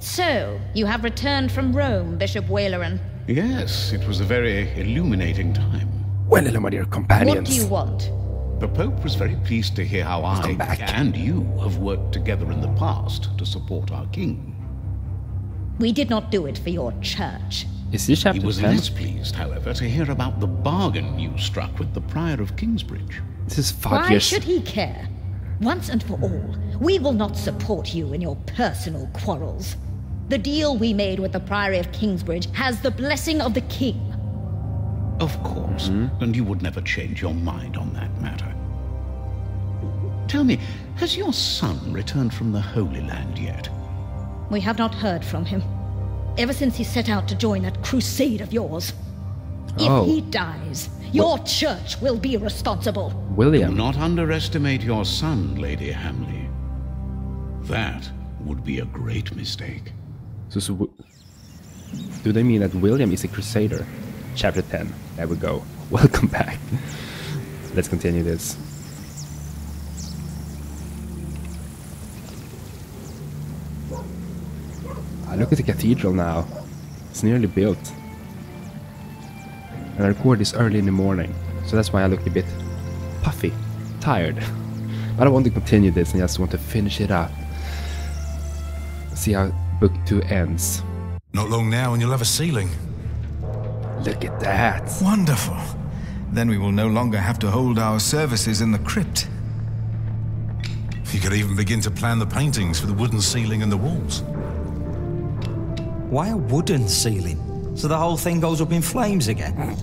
So, you have returned from Rome, Bishop Waleran. Yes, it was a very illuminating time. Well, hello, my dear companions. What do you want? The Pope was very pleased to hear how I and you have worked together in the past to support our king. We did not do it for your church. Is this chapter He was 10? less pleased, however, to hear about the bargain you struck with the Prior of Kingsbridge. This is 5 Why years. should he care? Once and for all, we will not support you in your personal quarrels. The deal we made with the Priory of Kingsbridge has the blessing of the king. Of course, and you would never change your mind on that matter. Tell me, has your son returned from the Holy Land yet? We have not heard from him. Ever since he set out to join that crusade of yours. Oh. If he dies, your church will be responsible. Do William. not underestimate your son, Lady Hamley. That would be a great mistake. So, do they mean that William is a crusader? Chapter 10. There we go. Welcome back. Let's continue this. Look at the cathedral now. It's nearly built. And I record this early in the morning, so that's why I look a bit puffy, tired. But I want to continue this and just want to finish it up. See how book 2 ends. Not long now and you'll have a ceiling. Look at that. Wonderful. Then we will no longer have to hold our services in the crypt. You could even begin to plan the paintings for the wooden ceiling and the walls. Why a wooden ceiling? So the whole thing goes up in flames again?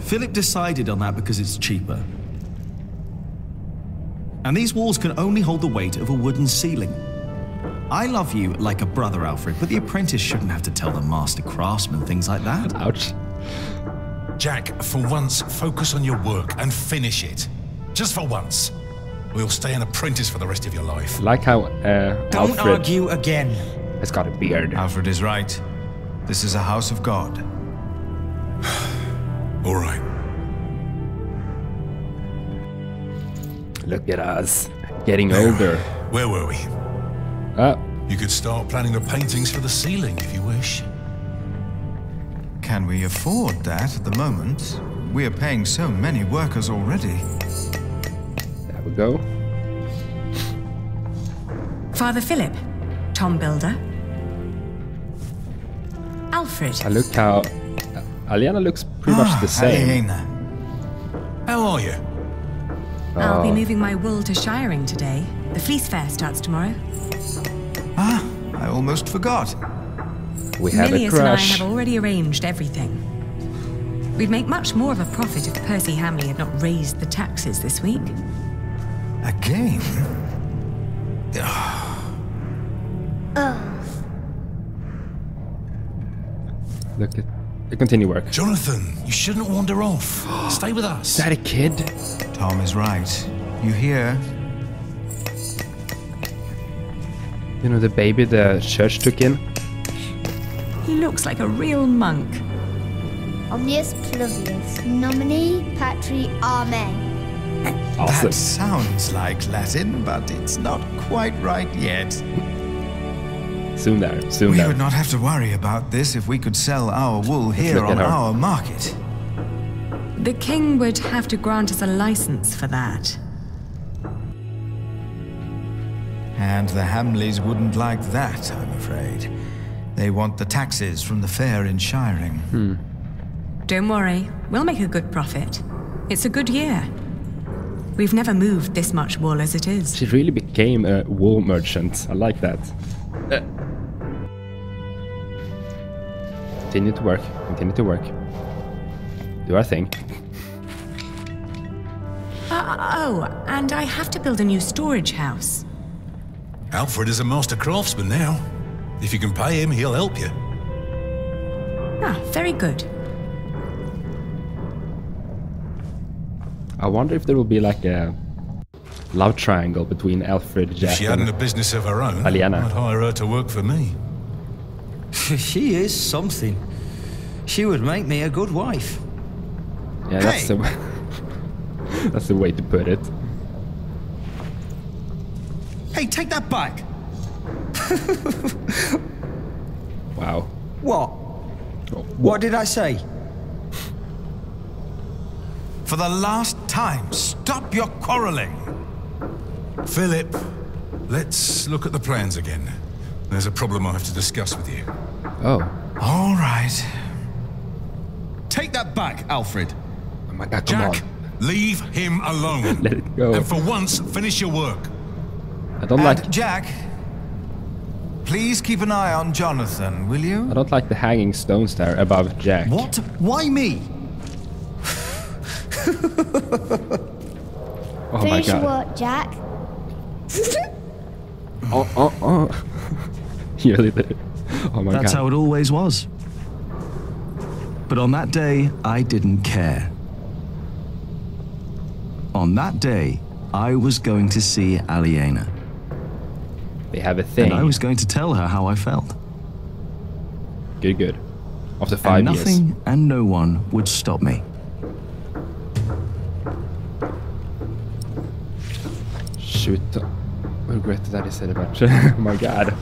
Philip decided on that because it's cheaper. And these walls can only hold the weight of a wooden ceiling. I love you like a brother, Alfred, but the apprentice shouldn't have to tell the master craftsman things like that. Ouch. Jack, for once, focus on your work and finish it. Just for once. We'll stay an apprentice for the rest of your life. Like how Don't Alfred argue again. has got a beard. Alfred is right. This is a house of God. All right. Look at us, getting older. Where were we? You could start planning the paintings for the ceiling if you wish. Can we afford that at the moment? We are paying so many workers already. There we go. Father Philip, Tom Builder. Alfred. I look how Aliena looks pretty much the same. Aliena. How are you? I'll be moving my wool to Shiring today. The fleece fair starts tomorrow. Ah, I almost forgot. We have Milius a and I crush. have already arranged everything. We'd make much more of a profit if Percy Hamley had not raised the taxes this week. Again? Look at the continue work. Jonathan, you shouldn't wander off. Stay with us. Is that a kid? Tom is right. You hear? You know the baby the church took in? He looks like a real monk. Omnius Pluvius, nomine patri amen. Awesome. That sounds like Latin, but it's not quite right yet. Soon there, soon We there. would not have to worry about this if we could sell our wool here look at on her. our market. The king would have to grant us a license for that. And the Hamleys wouldn't like that, I'm afraid. They want the taxes from the fair in Shiring. Don't worry, we'll make a good profit. It's a good year. We've never moved this much wool as it is. She really became a wool merchant. I like that. Continue to work. Continue to work. Do our thing. Oh, and I have to build a new storage house. Alfred is a master craftsman now. If you can pay him, he'll help you. Ah, very good. I wonder if there will be like a love triangle between Alfred, If Jack, she hadn't a and business of her own, Aliena. I'd hire her to work for me. She is something. She would make me a good wife. Yeah, that's the that's the way to put it. Hey, take that back! Wow. What? What did I say? For the last time, stop your quarreling. Philip, let's look at the plans again. There's a problem I have to discuss with you. Oh. All right. Take that back, Alfred. Oh my god, come Jack, on. leave him alone. Let it go. And for once, finish your work. I don't And like... Jack, please keep an eye on Jonathan, will you? I don't like the hanging stones there above Jack. What? Why me? Oh my Finish your god. work, Jack. Oh. You really did it. Oh my god. That's how it always was. But on that day, I didn't care. On that day, I was going to see Aliena. They have a thing. And I was going to tell her how I felt. Good. After 5 And years. nothing and no one would stop me. Shoot. I regret that I said about oh my god.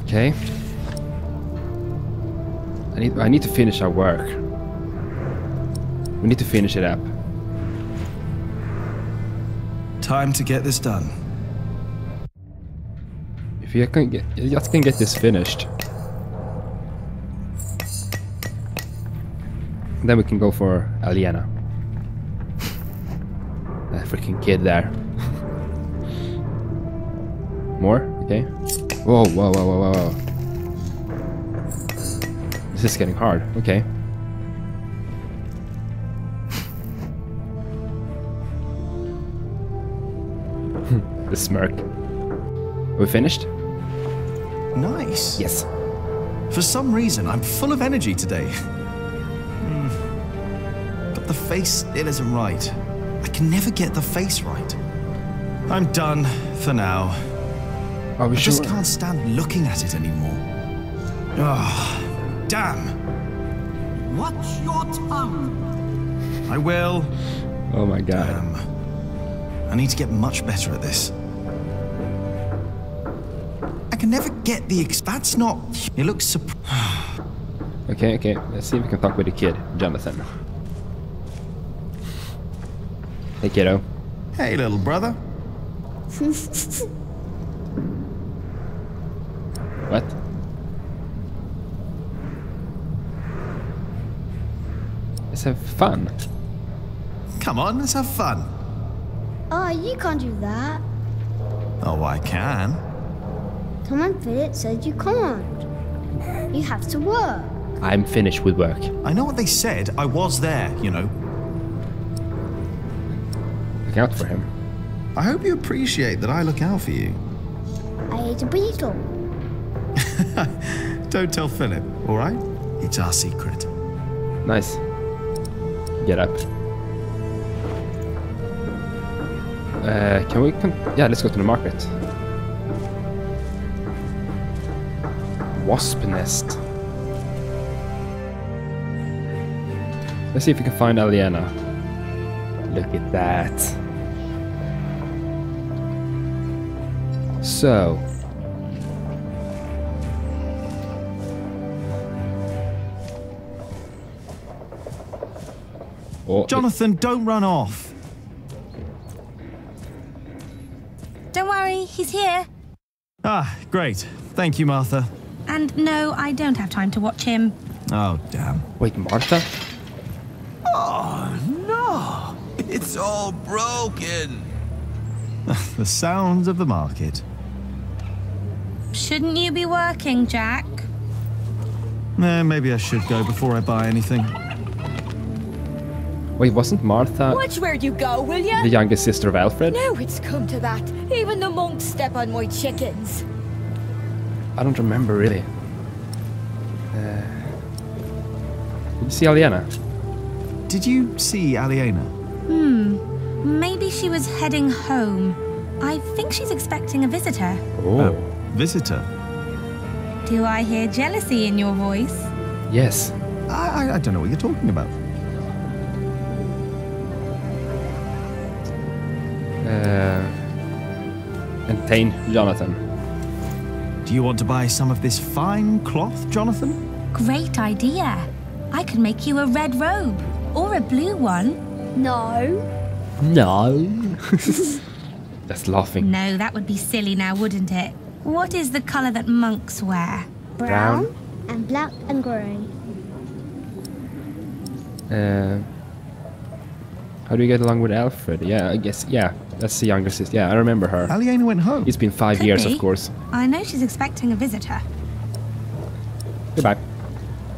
Okay. I need to finish our work. We need to finish it up. Time to get this done. If you just can get this finished, then we can go for Aliena. That freaking kid there. More? Okay. Whoa. This is getting hard. Okay. The smirk. Are we finished? Nice. Yes. For some reason, I'm full of energy today. But the face still isn't right. I can never get the face right. I'm done for now. Are we I sure? just can't stand looking at it anymore. Ah, damn. Watch your tongue. I will. Oh my god. I need to get much better at this. I can never get the that's not. It looks Okay. Let's see if we can talk with the kid, Jonathan. Hey, kiddo. Hey, little brother. What? Let's have fun. Come on, let's have fun. Oh, you can't do that. Oh, I can. Tom and Philip said you can't. You have to work. I'm finished with work. I know what they said. I was there, you know. Look out for him. I hope you appreciate that I look out for you. I ate a beetle. Don't tell Philip, all right? It's our secret. Nice. Get up. Can we yeah, let's go to the market. Wasp nest. Let's see if we can find Aliena. Look at that. So. Oh, Jonathan, don't run off. Don't worry, he's here. Ah, great. Thank you, Martha. And no, I don't have time to watch him. Oh, damn. Wait, Martha? Oh, no. It's all broken. The sounds of the market. Shouldn't you be working, Jack? Maybe I should go before I buy anything. Wait, wasn't Martha Watch where you go, will you? the youngest sister of Alfred? Now it's come to that. Even the monks step on my chickens. I don't remember really. Did you see Aliena? Did you see Aliena? Maybe she was heading home. I think she's expecting a visitor. Oh. Visitor? Do I hear jealousy in your voice? Yes. I don't know what you're talking about. entertain Jonathan. Do you want to buy some of this fine cloth, Jonathan? Great idea. I could make you a red robe. Or a blue one. No. No. Just laughing. No, that would be silly now, wouldn't it? What is the colour that monks wear? Brown and black and grey. How do you get along with Alfred? Yeah, I guess, yeah. That's the younger sister. Yeah, I remember her. Aliena went home. It's been 5 years, be. of course. I know she's expecting a visitor. Goodbye.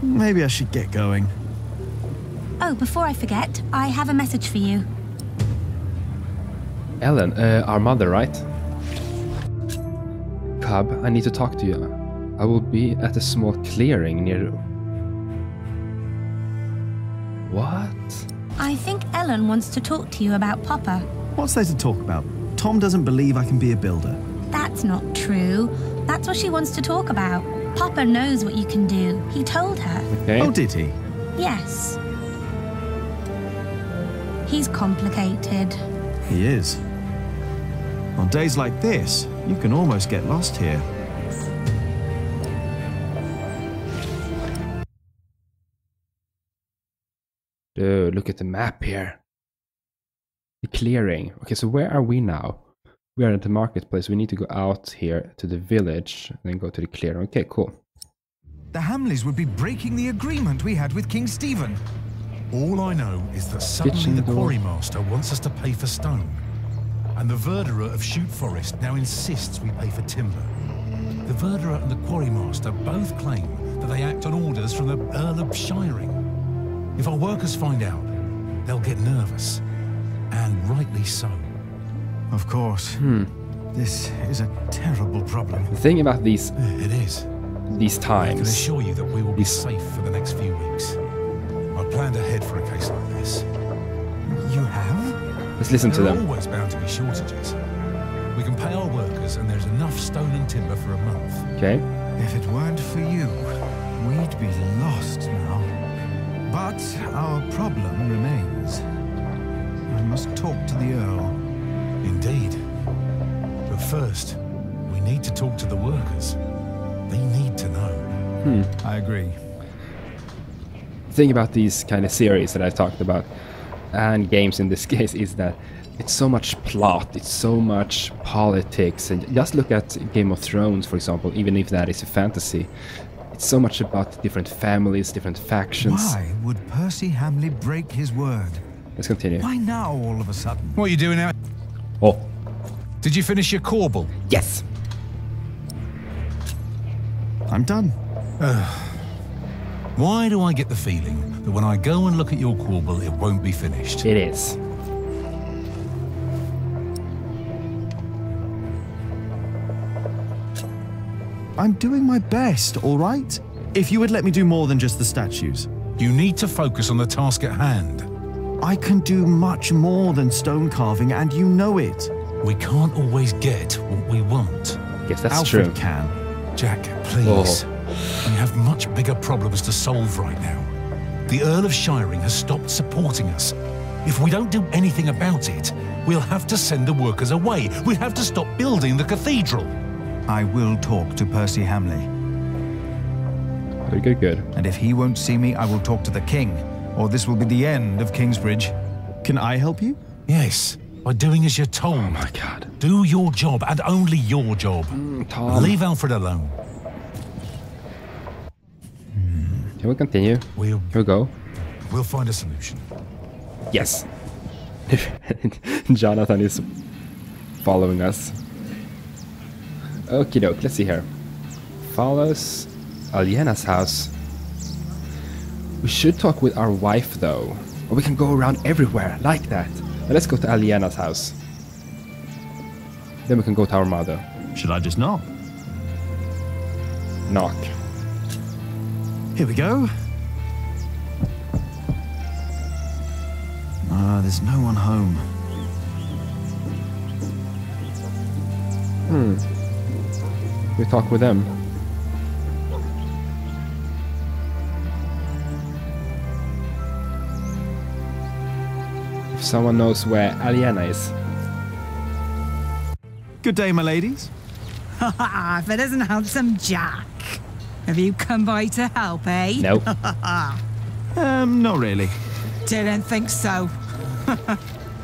Maybe I should get going. Oh, before I forget, I have a message for you. Ellen, our mother, right? Cub, I need to talk to you. I will be at a small clearing near... What? I think Ellen wants to talk to you about Papa. What's there to talk about? Tom doesn't believe I can be a builder. That's not true. That's what she wants to talk about. Papa knows what you can do. He told her. Okay. Oh, did he? Yes. He's complicated. He is. On days like this, you can almost get lost here. Dude, look at the map here. The clearing. Okay, so where are we now? We are at the marketplace. We need to go out here to the village and then go to the clearing. Okay, cool. The Hamleys would be breaking the agreement we had with King Stephen. All I know is that suddenly the quarry master wants us to pay for stone. And the verderer of Shoot Forest now insists we pay for timber. The verderer and the quarry master both claim that they act on orders from the Earl of Shiring. If our workers find out, they'll get nervous. And rightly so. Of course. This is a terrible problem. The thing about these... It is. These times... I can assure you that we will be safe for the next few weeks. I've planned ahead for a case like this. You have? Let's listen to them. There are always bound to be shortages. We can pay our workers and there's enough stone and timber for a month. Okay. If it weren't for you, we'd be lost now. But our problem remains. I must talk to the Earl. Indeed. But first, we need to talk to the workers. They need to know. I agree. The thing about these kind of series that I've talked about, and games in this case, is that it's so much plot, it's so much politics, and just look at Game of Thrones, for example, even if that is a fantasy. It's so much about different families, different factions. Why would Percy Hamley break his word? Let's continue. Why now, all of a sudden? What are you doing now? Oh. Did you finish your corbel? Yes. I'm done. Why do I get the feeling that when I go and look at your corbel, it won't be finished? It is. I'm doing my best, all right? If you would let me do more than just the statues. You need to focus on the task at hand. I can do much more than stone carving, and you know it. We can't always get what we want. Yes, that's Alfred true. can. Jack, please. We have much bigger problems to solve right now. The Earl of Shiring has stopped supporting us. If we don't do anything about it, we'll have to send the workers away. We'll have to stop building the cathedral. I will talk to Percy Hamley. Good, good. And if he won't see me, I will talk to the king, or this will be the end of Kingsbridge. Can I help you? Yes, by doing as you're told. Oh my god. Do your job, and only your job. Tom. Leave Alfred alone. Can we continue? Here we go. We'll find a solution. Yes. Jonathan is following us. Okie doke, let's see here. Follows Aliena's house. We should talk with our wife though. Or we can go around everywhere like that. But let's go to Aliena's house. Then we can go to our mother. Should I just knock? Knock. Here we go. There's no one home. We talk with them. If someone knows where Aliena is. Good day, my ladies. If it isn't handsome Jack. Have you come by to help, eh? No. Not really. Didn't think so.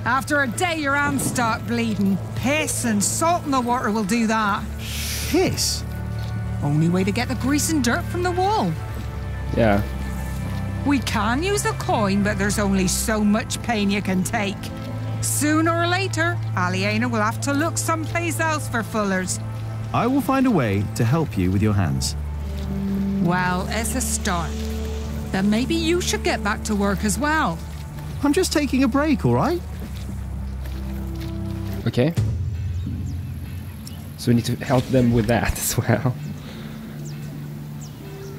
After a day your hands start bleeding, piss and salt in the water will do that. Piss? Only way to get the grease and dirt from the wall. Yeah. We can use a coin, but there's only so much pain you can take. Sooner or later, Aliena will have to look someplace else for fullers. I will find a way to help you with your hands. Well, it's a start. Then maybe you should get back to work as well. I'm just taking a break, all right? Okay. So we need to help them with that as well.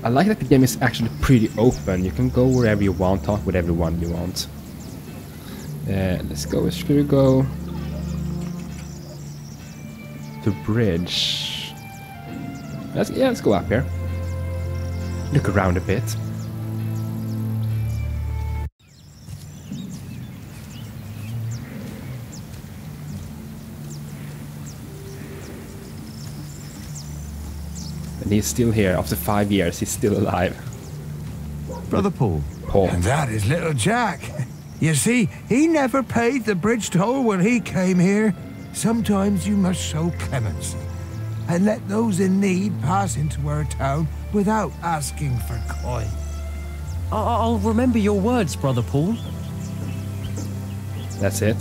I like that the game is actually pretty open. You can go wherever you want, talk with everyone you want. Let's go. Should we go to bridge? Let's go up here. Look around a bit. And he's still here after 5 years. He's still alive. Brother Paul. And that is little Jack. You see, he never paid the bridge toll when he came here. Sometimes you must show clemency and let those in need pass into our town without asking for coin. I'll remember your words, Brother Paul. That's it.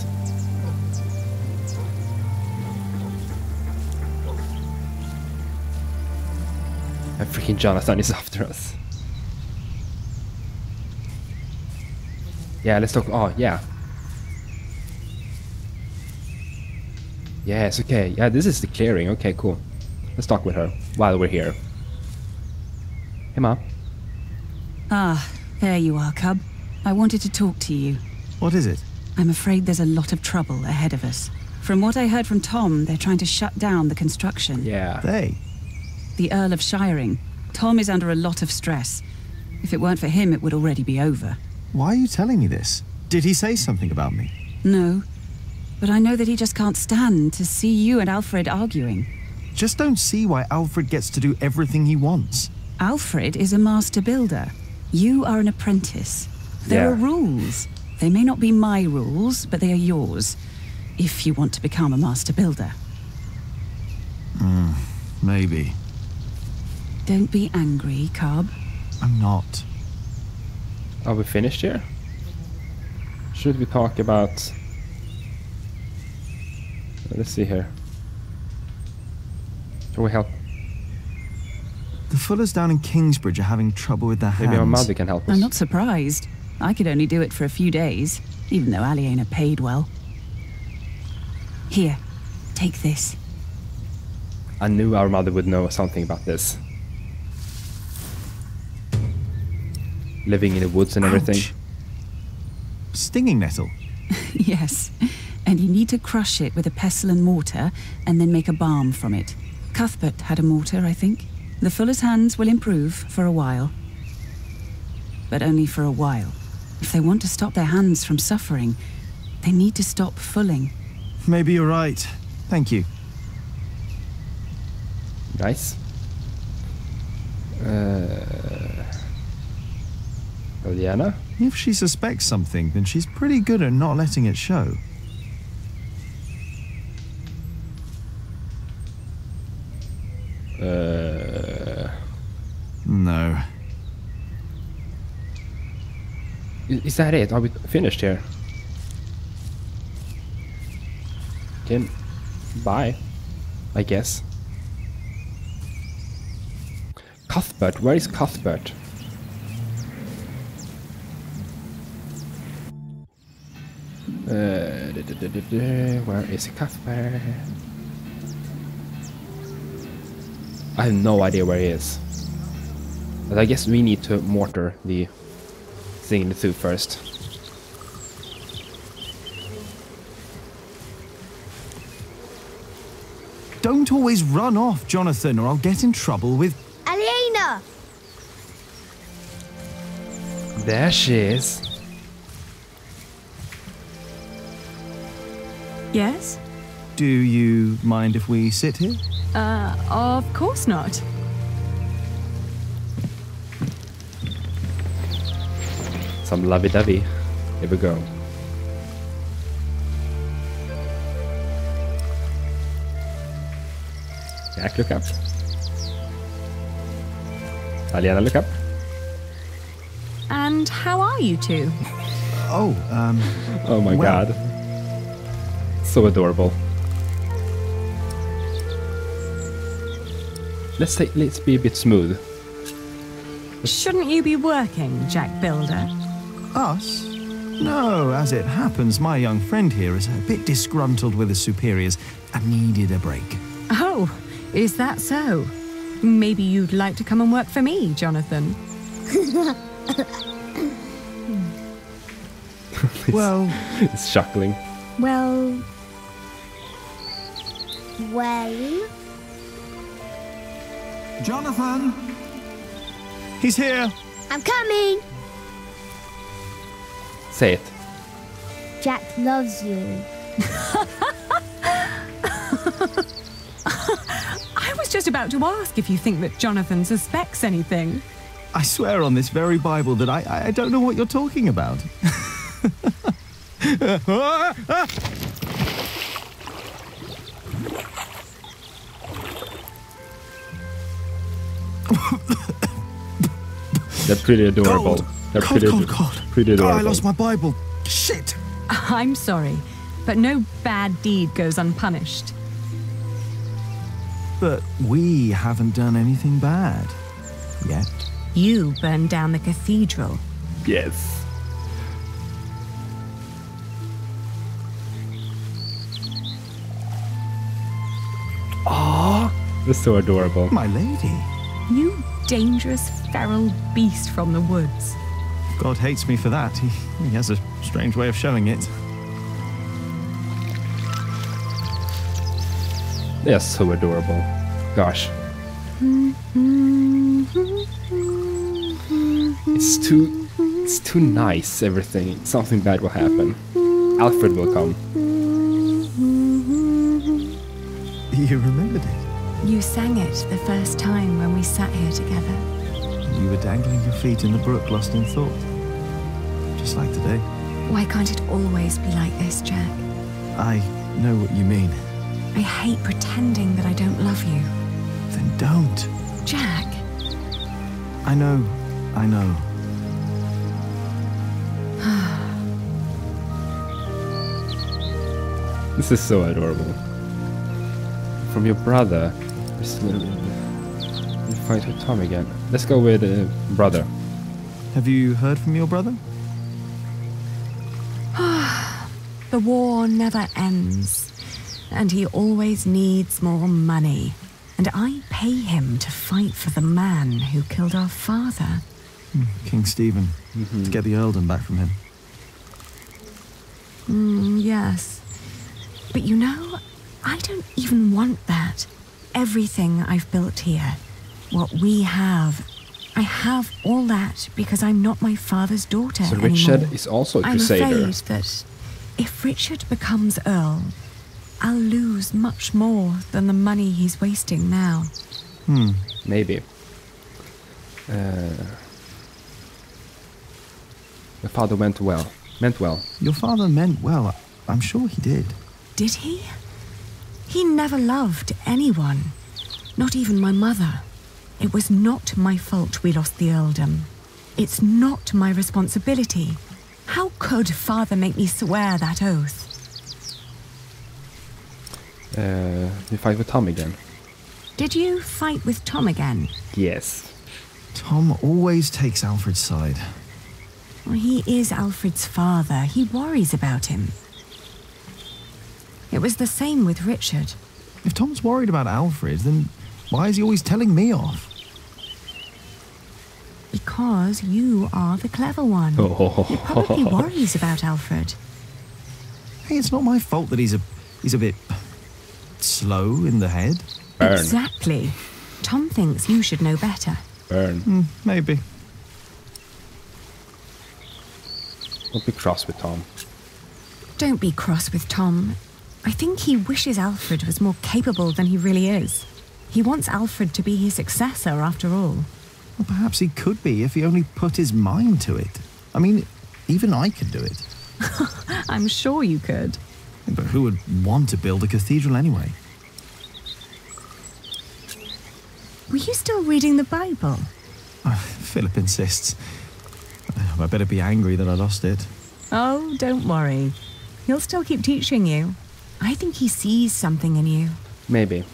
And freaking Jonathan is after us. Yeah, let's talk. Oh, yeah. Yes, okay. Yeah, this is the clearing. Okay, cool. Let's talk with her while we're here. Hey, Mom. Ah, there you are, Cub. I wanted to talk to you. What is it? I'm afraid there's a lot of trouble ahead of us. From what I heard from Tom, they're trying to shut down the construction. Yeah. They? The Earl of Shiring. Tom is under a lot of stress. If it weren't for him, it would already be over. Why are you telling me this? Did he say something about me? No. But I know that he just can't stand to see you and Alfred arguing. Just don't see why Alfred gets to do everything he wants. Alfred is a master builder. You are an apprentice. There are rules. They may not be my rules, but they are yours. If you want to become a master builder. Maybe. Don't be angry, Cub. I'm not. Are we finished here? Should we talk about... Let's see here. Can we help? The Fullers down in Kingsbridge are having trouble with their hands. Maybe our mother can help us. I'm not surprised. I could only do it for a few days, even though Aliena paid well. Here, take this. I knew our mother would know something about this. Living in the woods and everything. Stinging nettle? Yes, and you need to crush it with a pestle and mortar, and then make a balm from it. Cuthbert had a mortar, I think. The Fuller's hands will improve for a while. But only for a while. If they want to stop their hands from suffering, they need to stop fulling. Maybe you're right. Thank you. Nice. Aliena? If she suspects something, then she's pretty good at not letting it show. No. Is that it? Are we finished here? Then bye, I guess. Cuthbert, where is Cuthbert? Where is Cuthbert? I have no idea where he is. But I guess we need to mortar the thing in the tube first. Don't always run off, Jonathan, or I'll get in trouble with... Aliena! There she is. Yes? Do you mind if we sit here? Of course not. Some lovey-dovey. Here we go. Jack, look up. Aliena, look up. And how are you two? Oh, oh my god. So adorable. Let's be a bit smooth. Shouldn't you be working, Jack Builder? Us? No, as it happens, my young friend here is a bit disgruntled with his superiors and needed a break. Oh, is that so? Maybe you'd like to come and work for me, Jonathan. Well... It's chuckling. Well... Jonathan! He's here! I'm coming! Say it. Jack loves you. I was just about to ask if you think that Jonathan suspects anything. I swear on this very Bible that I don't know what you're talking about. They're pretty adorable. Gold. They're Pretty adorable. Oh, I lost my Bible. Shit! I'm sorry, but no bad deed goes unpunished. But we haven't done anything bad. Yet. You burned down the cathedral. Yes. Aww. They're so adorable. My lady. You dangerous feral beast from the woods. God hates me for that. He has a strange way of showing it. They're so adorable. Gosh. It's too nice, everything. Something bad will happen. Alfred will come. You remembered it? You sang it the first time when we sat here together. You were dangling your feet in the brook, lost in thought. Just like today. Why can't it always be like this, Jack? I know what you mean. I hate pretending that I don't love you. Then don't. Jack. I know. This is so adorable. From your brother. You fight with Tom again. Let's go with brother. Have you heard from your brother? The war never ends, and he always needs more money. And I pay him to fight for the man who killed our father. King Stephen. To get the earldom back from him. Yes. But you know, I don't even want that. Everything I've built here, what we have, I have all that because I'm not my father's daughter So anymore. Richard is also a crusader. I'm afraid that if Richard becomes Earl, I'll lose much more than the money he's wasting now. Maybe. Your father meant well. Your father meant well. I'm sure he did. Did he? He never loved anyone. Not even my mother. It was not my fault we lost the earldom. It's not my responsibility. How could father make me swear that oath? You fight with Tom again. Did you fight with Tom again? Yes. Tom always takes Alfred's side. Well, he is Alfred's father. He worries about him. It was the same with Richard. If Tom's worried about Alfred, then why is he always telling me off? Because you are the clever one. He probably worries about Alfred. Hey, it's not my fault that he's a bit slow in the head. Burn. Exactly. Tom thinks you should know better. Burn. Maybe. Don't be cross with Tom. Don't be cross with Tom. I think he wishes Alfred was more capable than he really is. He wants Alfred to be his successor, after all. Well, perhaps he could be if he only put his mind to it. I mean, even I could do it. I'm sure you could. But who would want to build a cathedral anyway? Were you still reading the Bible? Philip insists. I better be angry that I lost it. Oh, don't worry. He'll still keep teaching you. I think he sees something in you. Maybe.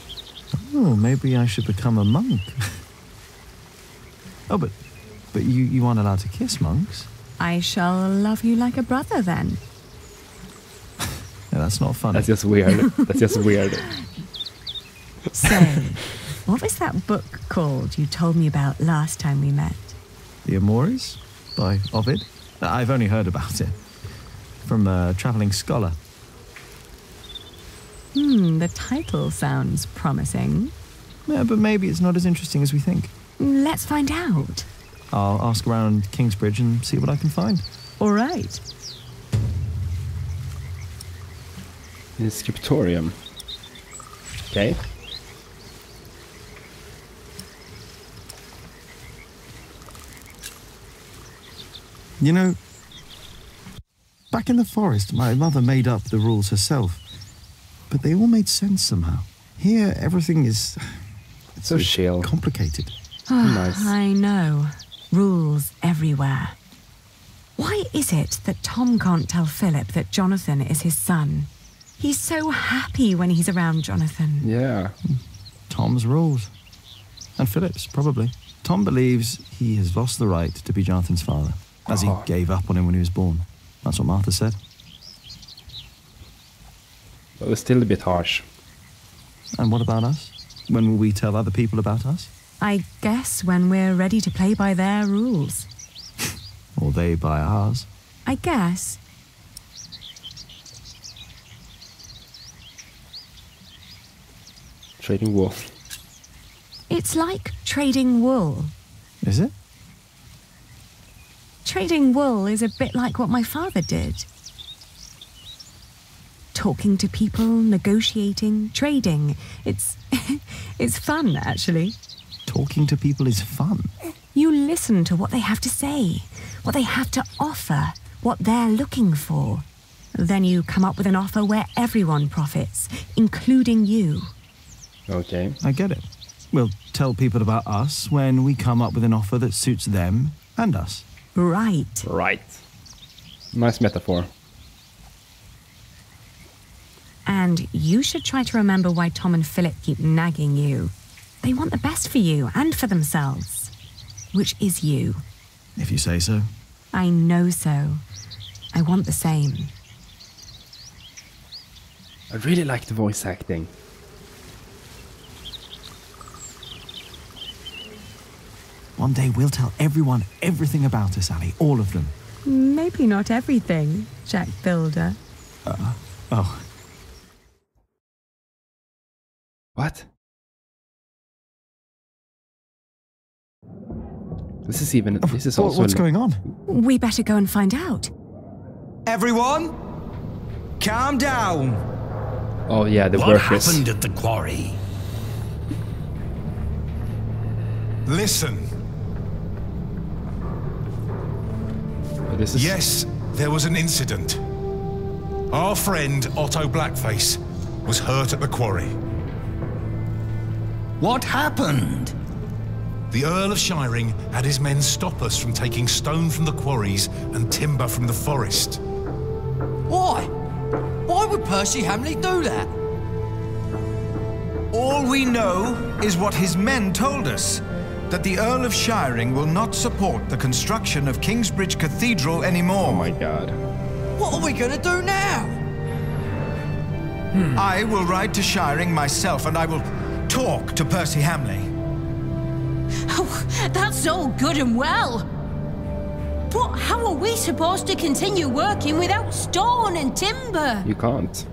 Oh, maybe I should become a monk. Oh, but you aren't allowed to kiss monks. I shall love you like a brother, then. Yeah, that's not funny. That's just weird. That's just weird. So, what was that book called you told me about last time we met? The Amores by Ovid. I've only heard about it from a travelling scholar. The title sounds promising. Yeah, but maybe it's not as interesting as we think. Let's find out. I'll ask around Kingsbridge and see what I can find. All right. In the Scriptorium. Okay. You know, back in the forest, my mother made up the rules herself. But they all made sense somehow. Here, everything is... It's so chill. Complicated. Nice. I know. Rules everywhere. Why is it that Tom can't tell Philip that Jonathan is his son? He's so happy when he's around Jonathan. Yeah. Tom's rules. And Philip's, probably. Tom believes he has lost the right to be Jonathan's father, as he gave up on him when he was born. That's what Martha said. But it was still a bit harsh. And what about us? When will we tell other people about us? I guess when we're ready to play by their rules. Or they by ours. I guess. Trading wool. It's like trading wool. Is it? Trading wool is a bit like what my father did. Talking to people, negotiating, trading. It's fun, actually. Talking to people is fun. You listen to what they have to say, what they have to offer, what they're looking for. Then you come up with an offer where everyone profits, including you. Okay. I get it. We'll tell people about us when we come up with an offer that suits them and us. Right. Right. Nice metaphor. And you should try to remember why Tom and Philip keep nagging you. They want the best for you and for themselves. Which is you. If you say so. I know so. I want the same. I really like the voice acting. One day we'll tell everyone everything about us, Ali. All of them. Maybe not everything, Jack Builder. Oh. What? This is also... What's going on? We better go and find out. Everyone, calm down. Oh yeah, the What workers. happened at the quarry? Listen. This is... Yes, there was an incident. Our friend Otto Blackface was hurt at the quarry. What happened? The Earl of Shiring had his men stop us from taking stone from the quarries and timber from the forest. Why? Why would Percy Hamley do that? All we know is what his men told us. That the Earl of Shiring will not support the construction of Kingsbridge Cathedral anymore. Oh my god. What are we gonna do now? I will ride to Shiring myself and I will talk to Percy Hamley. Oh, that's all good and well. But how are we supposed to continue working without stone and timber? You can't.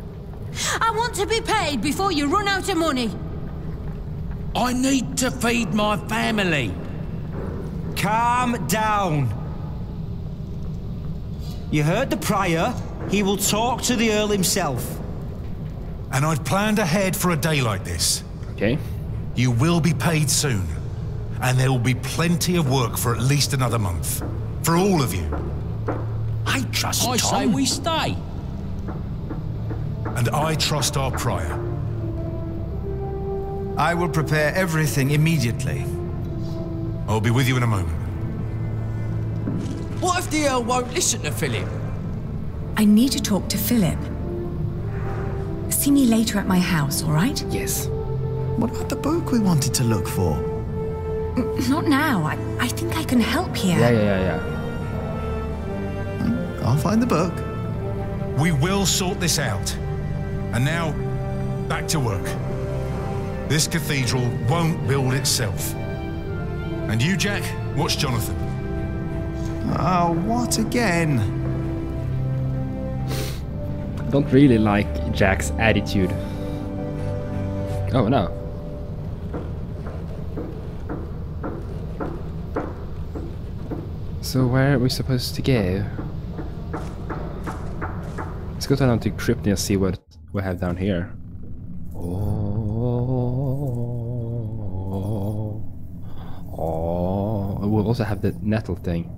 I want to be paid before you run out of money. I need to feed my family. Calm down. You heard the prior. He will talk to the Earl himself. And I'd planned ahead for a day like this. Okay. You will be paid soon. And there will be plenty of work for at least another month. For all of you. I trust Tom. I say we stay. And I trust our prior. I will prepare everything immediately. I'll be with you in a moment. What if the Earl won't listen to Philip? I need to talk to Philip. See me later at my house, all right? Yes. What about the book we wanted to look for? Not now. I think I can help here. Yeah. I'll find the book. We will sort this out. And now, back to work. This cathedral won't build itself. And you, Jack, watch Jonathan. Oh, what again? I don't really like Jack's attitude. Oh, no. So where are we supposed to go? Let's go down to Crypt and see what we have down here. We'll also have the nettle thing.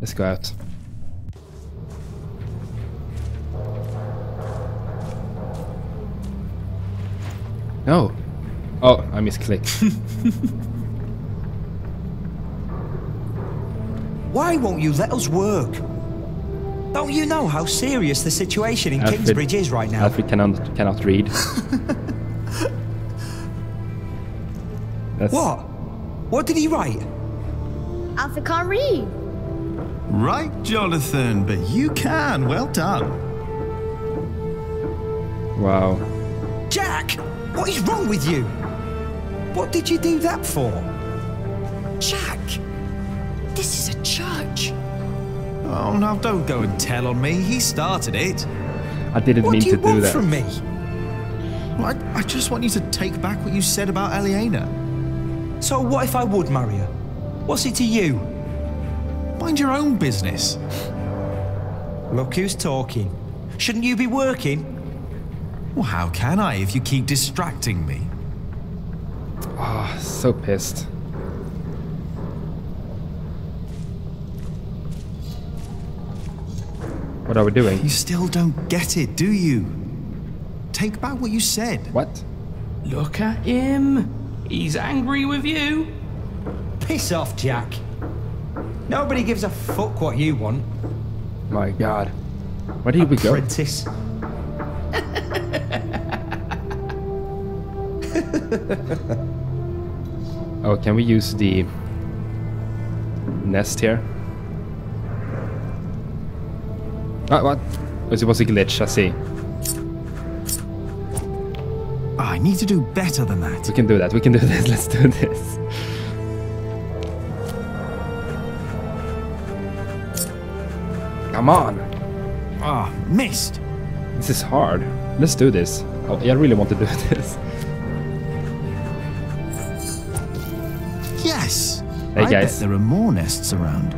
Let's go out. No. Oh, I misclicked. Why won't you let us work? Don't you know how serious the situation in Kingsbridge is right now? Alfred cannot read. What? What did he write? Alfred can't read. Right, Jonathan, but you can. Well done. Wow. Jack, what is wrong with you? What did you do that for? Jack, this is a church. Oh, now don't go and tell on me. He started it. I didn't mean to do that. What do you want from me? Well, I just want you to take back what you said about Aliena. So what if I would marry her? What's it to you? Mind your own business. Look who's talking. Shouldn't you be working? Well, how can I if you keep distracting me? Oh, so pissed. What are we doing? You still don't get it, do you? Take back what you said. What? Look at him. He's angry with you. Piss off, Jack. Nobody gives a fuck what you want. My God. Where did we go? Apprentice. Oh, can we use the nest here? Ah, what? It was a glitch, I see. I need to do better than that. We can do that, we can do this, let's do this. Come on! Ah, missed! This is hard. Let's do this. Oh, I really want to do this. Yes! Hey I guys. bet there are more nests around.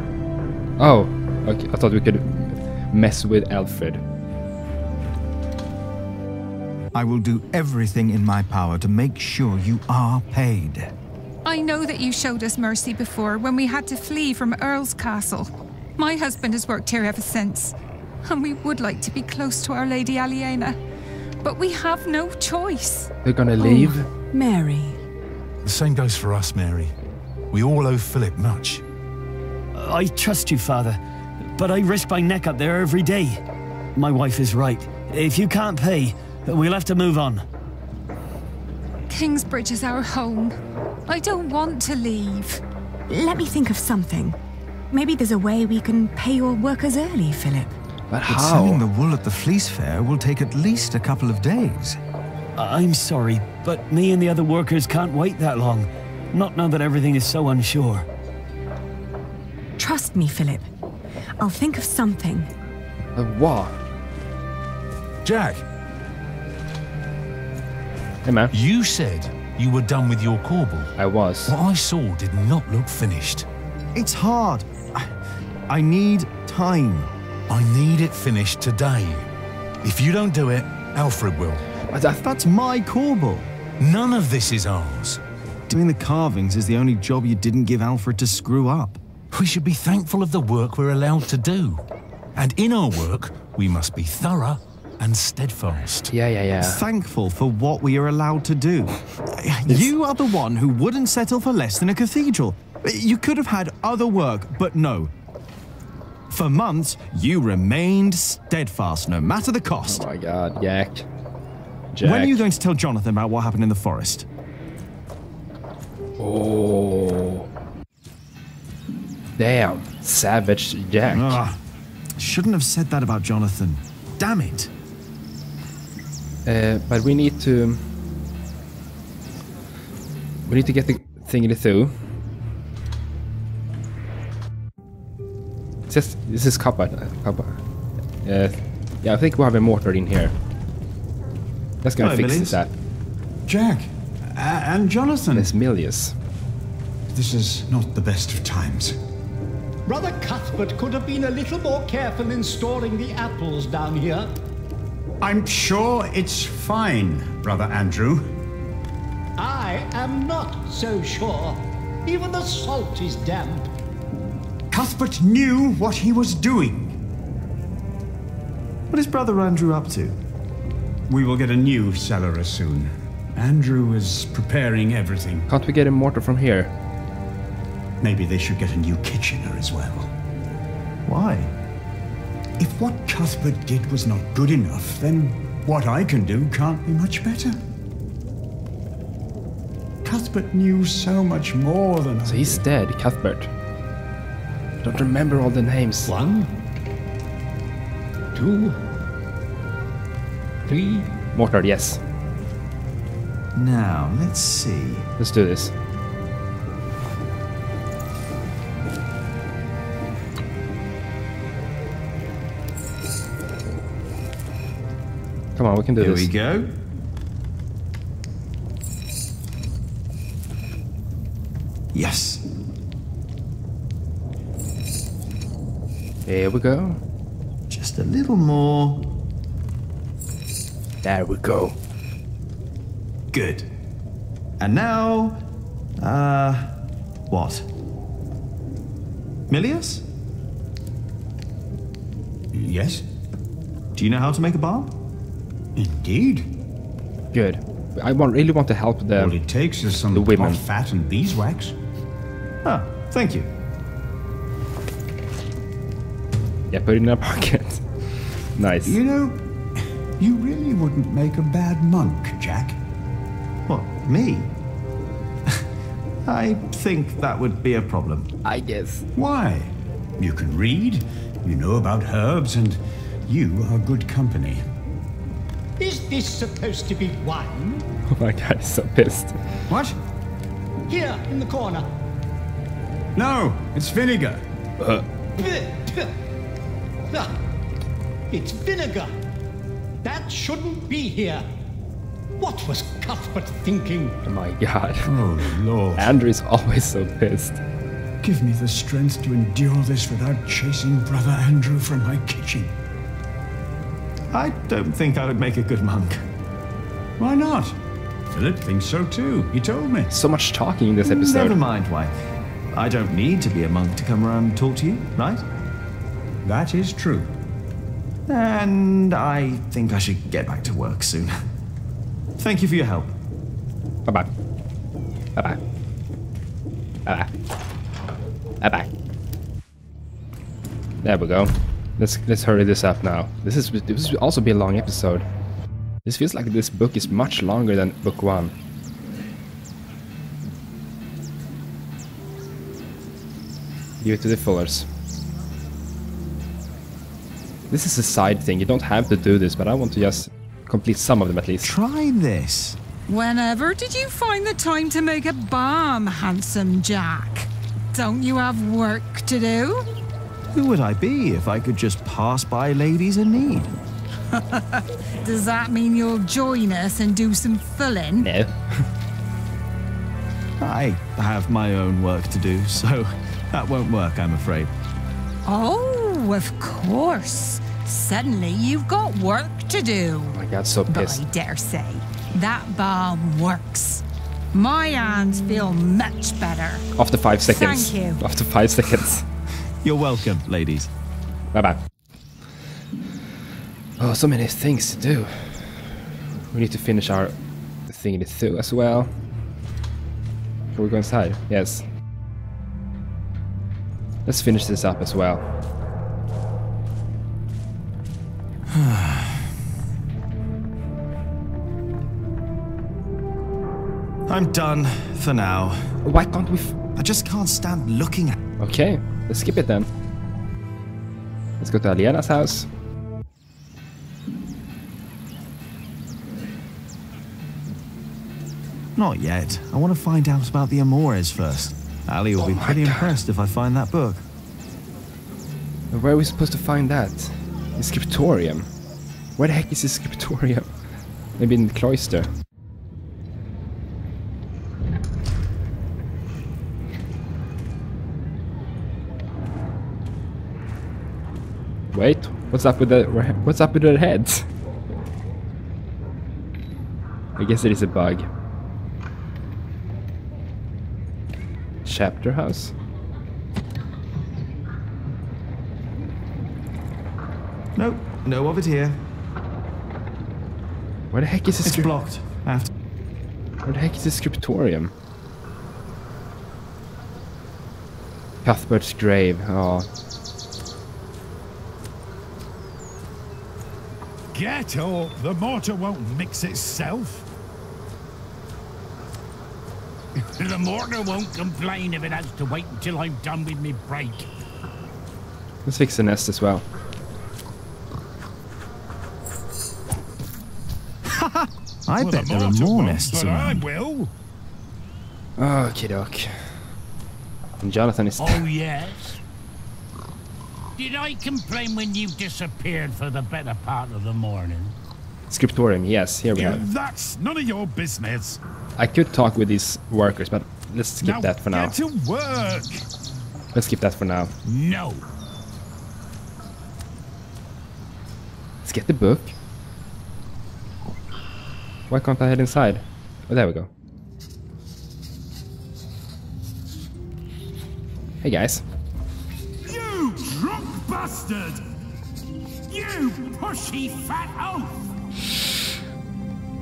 Oh, okay. I thought we could mess with Alfred. I will do everything in my power to make sure you are paid. I know that you showed us mercy before when we had to flee from Earl's castle. My husband has worked here ever since, and we would like to be close to Our Lady Aliena, but we have no choice. They're gonna leave? Mary. The same goes for us, Mary. We all owe Philip much. I trust you, Father, but I risk my neck up there every day. My wife is right. If you can't pay, we'll have to move on. Kingsbridge is our home. I don't want to leave. Let me think of something. Maybe there's a way we can pay your workers early, Philip. But But selling the wool at the fleece fair will take at least a couple of days. I'm sorry, but me and the other workers can't wait that long. Not now that everything is so unsure. Trust me, Philip. I'll think of something. What? Jack! Hey, man. You said you were done with your corbel. I was. What I saw did not look finished. It's hard. I need time. I need it finished today. If you don't do it, Alfred will. That's my corbel. None of this is ours. Doing the carvings is the only job you didn't give Alfred to screw up. We should be thankful of the work we're allowed to do. And in our work, we must be thorough and steadfast. Yeah. Thankful for what we are allowed to do. You are the one who wouldn't settle for less than a cathedral. You could have had other work, but no. For months, you remained steadfast, no matter the cost. Oh my god, Jack. When are you going to tell Jonathan about what happened in the forest? Oh. Damn. Savage Jack. Shouldn't have said that about Jonathan. Damn it. But we need to get the thingy through. This is copper. Yeah, I think we have a mortar in here. That's gonna fix that. Jack, and Jonathan. It's Milius. This is not the best of times. Brother Cuthbert could have been a little more careful in storing the apples down here. I'm sure it's fine, Brother Andrew. I am not so sure. Even the salt is damp. Cuthbert knew what he was doing. What is Brother Andrew up to? We will get a new cellar soon. Andrew is preparing everything. Can't we get a mortar from here? Maybe they should get a new kitchener as well. Why? If what Cuthbert did was not good enough, then what I can do can't be much better. Cuthbert knew so much more than So he's dead, Cuthbert. Don't remember all the names. 1, 2, 3. Mortar, yes. Now, let's see. Let's do this. Come on, we can do this. Here we go. Yes. Here we go. Just a little more. There we go. Good. And now, what? Milius? Yes? Do you know how to make a balm? Indeed. Good. I really want to help the All it takes is some women. hot fat and beeswax. Ah, thank you. Yeah, put it in our pocket. Nice. You know, you really wouldn't make a bad monk, Jack. What, me? I think that would be a problem. I guess. Why? You can read, you know about herbs, and you are good company. Is this supposed to be wine? Oh my god, he's so pissed. What? Here, in the corner. No, it's vinegar. It's vinegar. That shouldn't be here. What was Cuthbert thinking? Oh my god. Oh, Lord. Andrew's always so pissed. Give me the strength to endure this without chasing Brother Andrew from my kitchen. I don't think I would make a good monk. Why not? Philip thinks so too. He told me. So much talking in this episode. Never mind why. I don't need to be a monk to come around and talk to you, right? That is true. And I think I should get back to work soon. Thank you for your help. Bye-bye. Bye-bye. Bye-bye. Bye-bye. There we go. Let's hurry this up now. This will also be a long episode. This feels like this book is much longer than book 1. Give it to the Fullers. This is a side thing. You don't have to do this, but I want to just complete some of them at least. Try this. Whenever did you find the time to make a balm, handsome Jack? Don't you have work to do? Who would I be if I could just pass by ladies in need? Does that mean you'll join us and do some filling? No. I have my own work to do, so that won't work, I'm afraid. Oh, of course. Suddenly you've got work to do. Oh my god, so pissed. But I dare say, that balm works. My hands feel much better. After 5 seconds. Thank you. After 5 seconds. You're welcome, ladies. Bye-bye. Oh, so many things to do. We need to finish our thingy through as well. Can we go inside? Yes. Let's finish this up as well. I'm done for now. Why can't we? I just can't stand looking at. Okay, let's skip it then. Let's go to Aliena's house. Not yet. I want to find out about the Amores first. Ali will be pretty impressed if I find that book. Where are we supposed to find that? The Scriptorium. Where the heck is the Scriptorium? Maybe in the cloister. Wait, what's up with their heads? I guess it is a bug. Chapter house. Nope, no of it here. Where the heck is the It's blocked. Where the heck is the Scriptorium? Cuthbert's grave. Oh. Get up! The mortar won't mix itself. The mortar won't complain if it has to wait until I'm done with me break. Let's fix the nest as well. I bet there are more nests around. I will. Okie doke. And Jonathan is... Oh, yes? Did I complain when you disappeared for the better part of the morning? Scriptorium, yes, here we have. That's none of your business. I could talk with these workers, but let's skip that for now. Get to work. Let's skip that for now. No. Let's get the book. Why can't I head inside? Oh, there we go. Hey guys. You drunk bastard! You pushy fat oaf!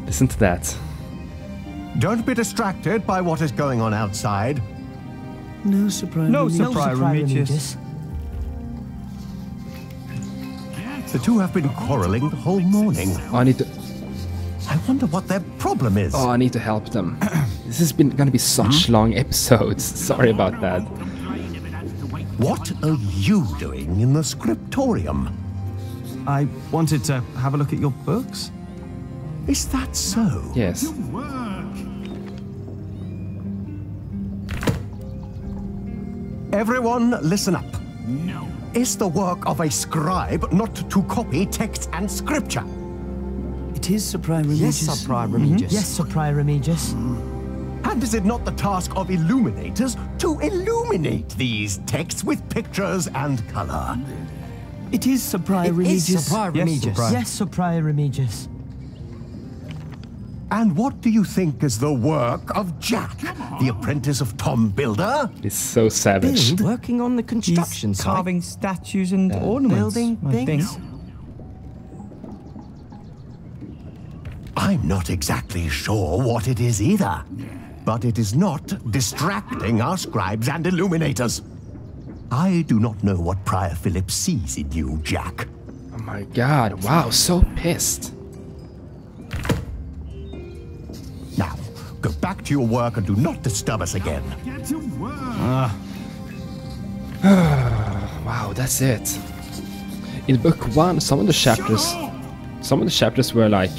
Listen to that. Don't be distracted by what is going on outside. No surprise. No surprise, Regis. The two have been quarreling the whole morning. Oh, I need to... I wonder what their problem is. Oh, I need to help them. This has been gonna be such long episodes. Sorry about that. What are you doing in the Scriptorium? I wanted to have a look at your books. Is that so? Yes. Everyone, listen up. No. Is the work of a scribe not to copy text and scripture? It is Sir Prior Remigius. Yes, Sir Prior Remigius. Yes, Sir Prior Remigius. And is it not the task of illuminators to illuminate these texts with pictures and colour? It is Sir Prior Remigius. Is Sir Prior Remigius. Yes, Sir Prior Remigius. And what do you think is the work of Jack, the apprentice of Tom Builder? It's so savage. Working on the construction He's site. carving statues and ornaments. Building things. I'm not exactly sure what it is either. But it is not distracting our scribes and illuminators. I do not know what Prior Philip sees in you, Jack. Oh my god, wow, so pissed. Now, go back to your work and do not disturb us again. Get to work. Wow, that's it. In book 1, some of the chapters were like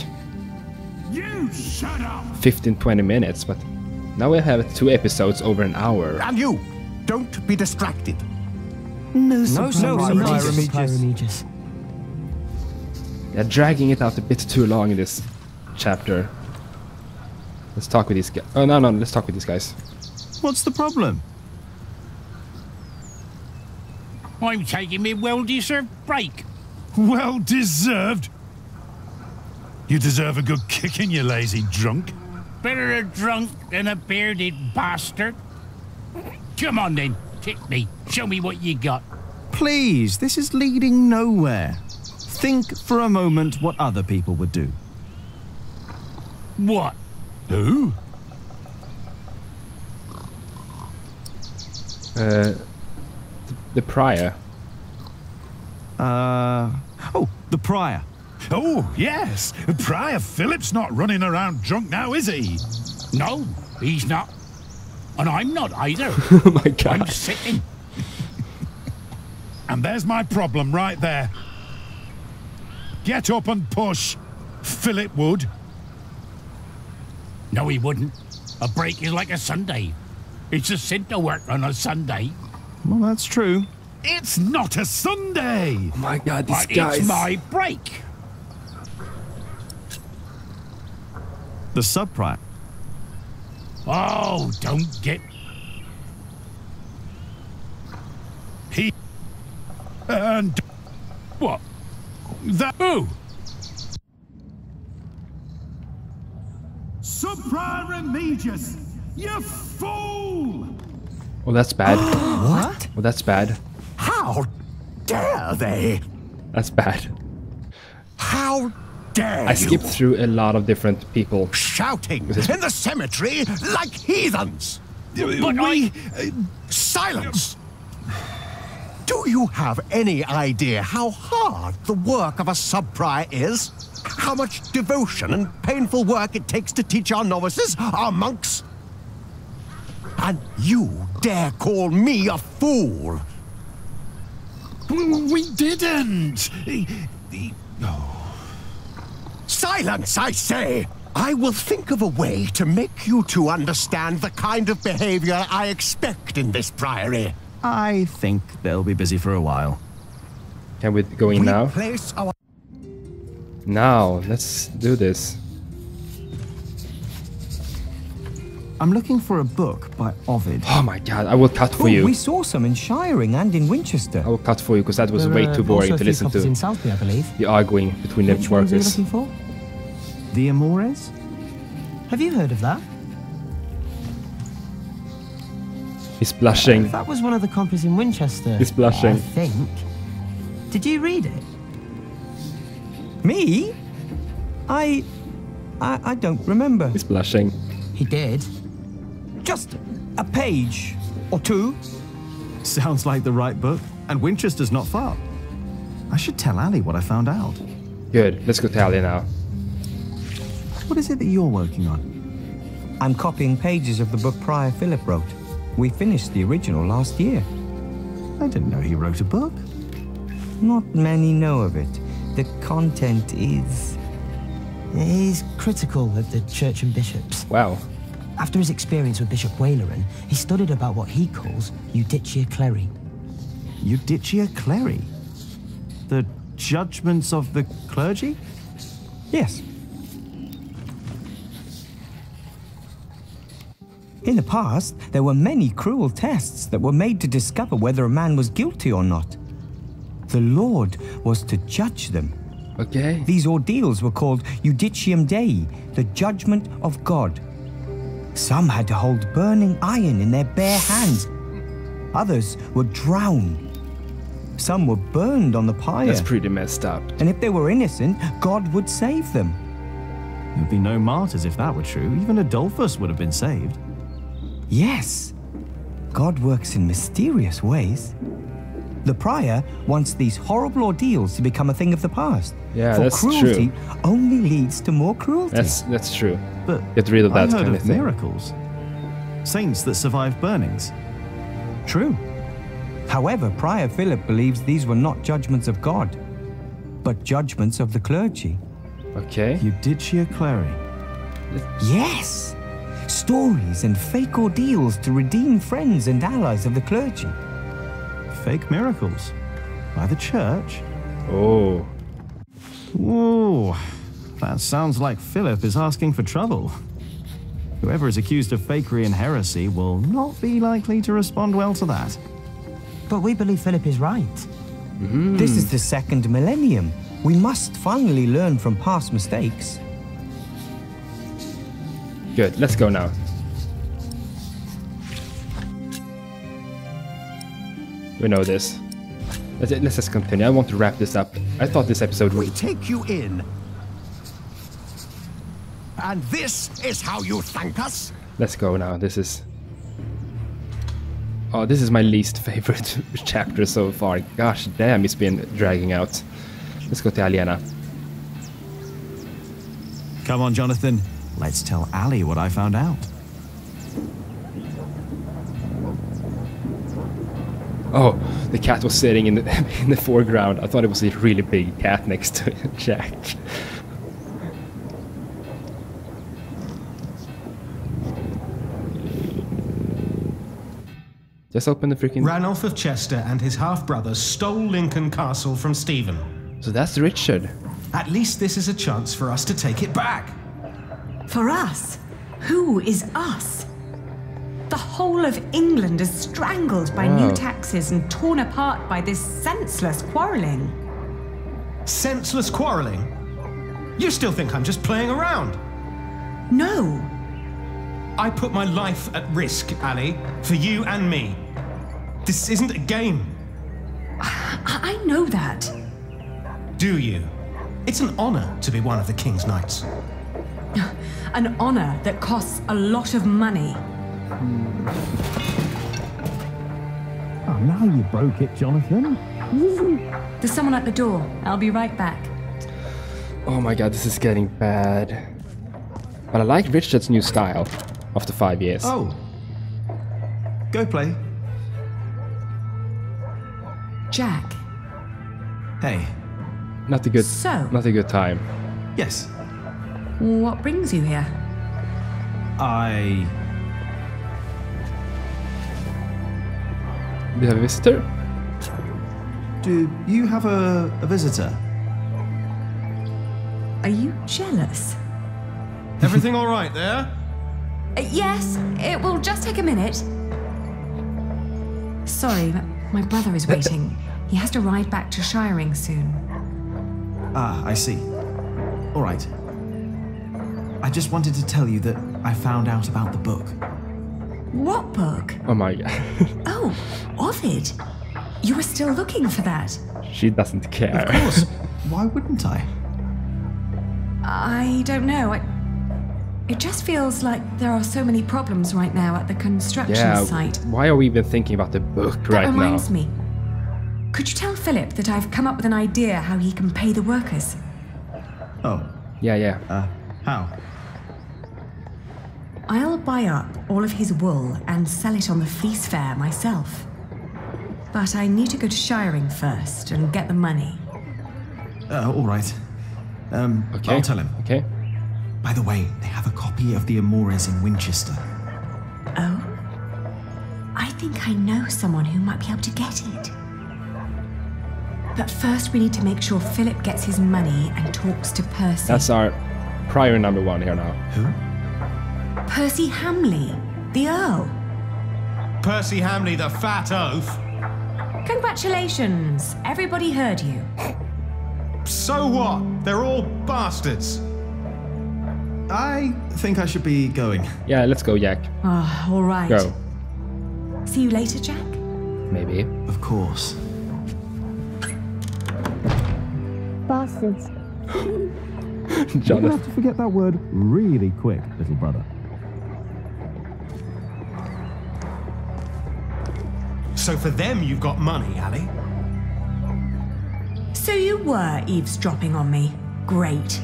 15-20 minutes, but now we have 2 episodes over an hour. And you, don't be distracted. No, Sir Prior Remigius. They're dragging it out a bit too long in this chapter. Let's talk with these guys. Oh, no, let's talk with these guys. What's the problem? I'm taking me well-deserved break. Well deserved. You deserve a good kicking, you lazy drunk. Better a drunk than a bearded bastard. Come on then, kick me. Show me what you got. Please, this is leading nowhere. Think for a moment what other people would do. What? Who? The prior. Oh, the prior. Oh, yes. Prior Philip's not running around drunk now, is he? No, he's not. And I'm not either. Oh my God. I'm sitting. And there's my problem right there. Get up and push. Philip would. No, he wouldn't. A break is like a Sunday. It's a sin to work on a Sunday. Well, that's true. It's not a Sunday. Oh my God, this But guy's... it's my break. The sub-prior. Oh, don't get... He... And... What? That... Who? Sub-prior Remigius! You fool! Oh, that's bad. What? Oh, that's bad. How dare they? That's bad. How dare I skipped through a lot of different people. Shouting in the cemetery like heathens! But Silence! Do you have any idea how hard the work of a sub-prior is? How much devotion and painful work it takes to teach our novices, our monks? And you dare call me a fool? We didn't! Silence, I say! I will think of a way to make you two understand the kind of behavior I expect in this priory. I think they'll be busy for a while. Can we go in now? Place our... Now, let's do this. I'm looking for a book by Ovid. Oh my God, I will cut for you. We saw some in Shiring and in Winchester. I will cut for you because that was way too boring to listen to. In Salisbury, I believe. The arguing between the Which ones are you workers. looking for? The Amores? Have you heard of that? He's blushing. That was one of the copies in Winchester. He's blushing. I think. Did you read it? Me? I don't remember. He's blushing. He did. Just a page or two. Sounds like the right book. And Winchester's not far. I should tell Ali what I found out. Good, let's go to Ali now. What is it that you're working on? I'm copying pages of the book Prior Philip wrote. We finished the original last year. I didn't know he wrote a book. Not many know of it. The content is... He's critical of the church and bishops. Wow. After his experience with Bishop Waleran, he studied about what he calls Judicia Cleri. Judicia Cleri? The judgments of the clergy? Yes. In the past, there were many cruel tests that were made to discover whether a man was guilty or not. The Lord was to judge them. Okay. These ordeals were called Judicium Dei, the judgment of God. Some had to hold burning iron in their bare hands. Others were drowned. Some were burned on the pyre. That's pretty messed up. And if they were innocent, God would save them. There'd be no martyrs if that were true. Even Adolphus would have been saved. Yes. God works in mysterious ways. The prior wants these horrible ordeals to become a thing of the past. Yeah, for that's cruelty true. only leads to more cruelty. That's true. But get rid of that I've heard kind of of thing. miracles. Saints that survived burnings. True. However, Prior Philip believes these were not judgments of God, but judgments of the clergy. Okay. Judicia Cleri. Yes! Stories and fake ordeals to redeem friends and allies of the clergy. Fake miracles? By the church? Oh. Ooh, that sounds like Philip is asking for trouble. Whoever is accused of fakery and heresy will not be likely to respond well to that. But we believe Philip is right. This is the 2nd millennium. We must finally learn from past mistakes. Good, let's go now. We know this. Let's just continue. I want to wrap this up. I thought this episode would... We take you in. And this is how you thank us? Let's go now. This is... Oh, this is my least favorite chapter so far. Gosh damn, it's been dragging out. Let's go to Aliena. Come on, Jonathan. Let's tell Ali what I found out. Oh, the cat was sitting in the foreground. I thought it was a really big cat next to Jack. Just open the freaking... Ranulph of Chester and his half-brother stole Lincoln Castle from Stephen. So that's Richard. At least this is a chance for us to take it back. For us? Who is us? The whole of England is strangled by new taxes and torn apart by this senseless quarrelling. Senseless quarrelling? You still think I'm just playing around? No. I put my life at risk, Ali, for you and me. This isn't a game. I know that. Do you? It's an honor to be one of the King's Knights. An honor that costs a lot of money. Oh, now you broke it, Jonathan. There's someone at the door. I'll be right back. Oh my god, this is getting bad. But I like Richard's new style after 5 years. Oh. Go play. Jack. Hey. Not a good time. Yes. What brings you here? Do you have a visitor? Do you have a visitor? Are you jealous? Everything all right there? Yes, it will just take a minute. Sorry, but my brother is waiting. He has to ride back to Shiring soon. Ah, I see. All right. I just wanted to tell you that I found out about the book. What book? Oh my god. Oh, Ovid. You were still looking for that. She doesn't care. Of course. Why wouldn't I? I don't know. It just feels like there are so many problems right now at the construction site. Why are we even thinking about the book right now? That reminds me. Could you tell Philip that I've come up with an idea how he can pay the workers? Oh. Yeah. How? I'll buy up all of his wool and sell it on the fleece fair myself. But I need to go to Shiring first and get the money. All right. Okay. I'll tell him. Okay. By the way, they have a copy of the Amores in Winchester. Oh? I think I know someone who might be able to get it. But first we need to make sure Philip gets his money and talks to Percy. That's our prior number one here now. Who? Percy Hamley, the Earl. Percy Hamley, the fat oaf. Congratulations, everybody heard you. So what? They're all bastards. I think I should be going. Yeah, let's go, Jack. Oh, all right. Go. See you later, Jack? Maybe. Of course. Bastards. You'll have to forget that word really quick, little brother. So for them you've got money, Ali? So you were eavesdropping on me. Great.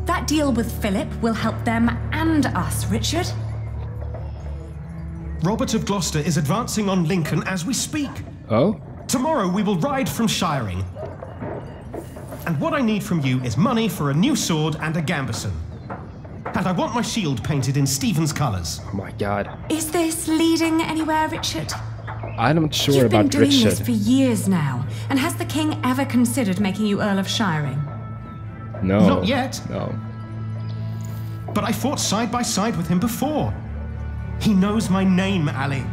That deal with Philip will help them and us, Richard. Robert of Gloucester is advancing on Lincoln as we speak. Oh? Tomorrow we will ride from Shiring. And what I need from you is money for a new sword and a gambeson. And I want my shield painted in Stephen's colours. Oh my god. Is this leading anywhere, Richard? I'm not sure You've about been doing Richard. this for years now. And has the king ever considered making you Earl of Shiring? No. Not yet. No. But I fought side by side with him before. He knows my name, Ali.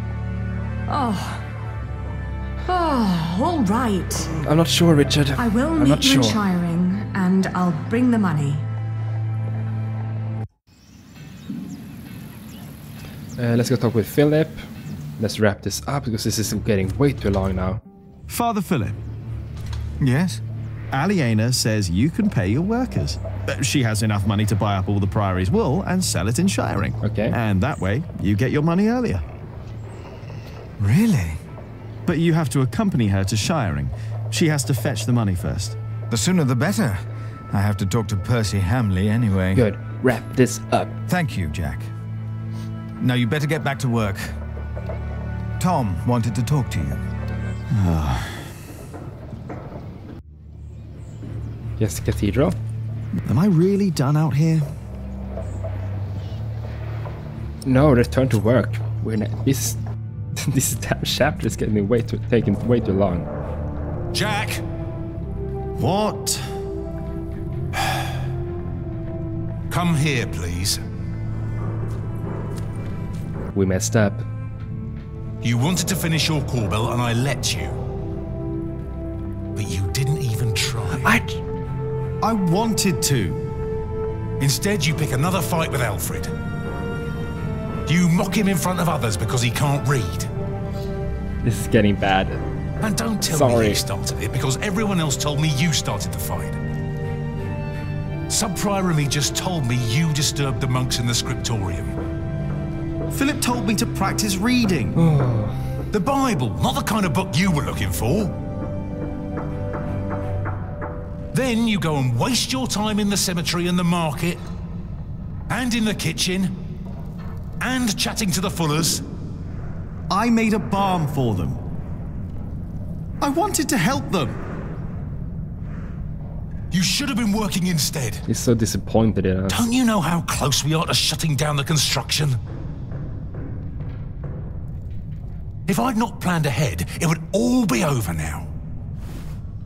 Oh. Oh, all right. I'm not sure, Richard. I will I'm meet not you sure. in Shiring, and I'll bring the money. Let's go talk with Philip. Let's wrap this up because this is getting way too long now. Father Philip. Yes? Aliena says you can pay your workers. She has enough money to buy up all the Priory's wool and sell it in Shiring. Okay. And that way, you get your money earlier. Really? But you have to accompany her to Shiring. She has to fetch the money first. The sooner the better. I have to talk to Percy Hamley anyway. Good. Wrap this up. Thank you, Jack. Now you better get back to work. Tom wanted to talk to you. Yes, Cathedral. Am I really done out here? No, return to work. We're not, this damn chapter is taking way too long. Jack! What? Come here, please. We messed up. You wanted to finish your Corbel and I let you. But you didn't even try. I wanted to. Instead, you pick another fight with Alfred. You mock him in front of others because he can't read. This is getting bad. And don't tell me you started it because everyone else told me you started the fight. Sub-Prior and me just told me you disturbed the monks in the Scriptorium. Philip told me to practice reading. The Bible, not the kind of book you were looking for. Then you go and waste your time in the cemetery and the market, and in the kitchen, and chatting to the Fullers. I made a balm for them. I wanted to help them. You should have been working instead. He's so disappointed in us. Don't you know how close we are to shutting down the construction? If I'd not planned ahead, it would all be over now.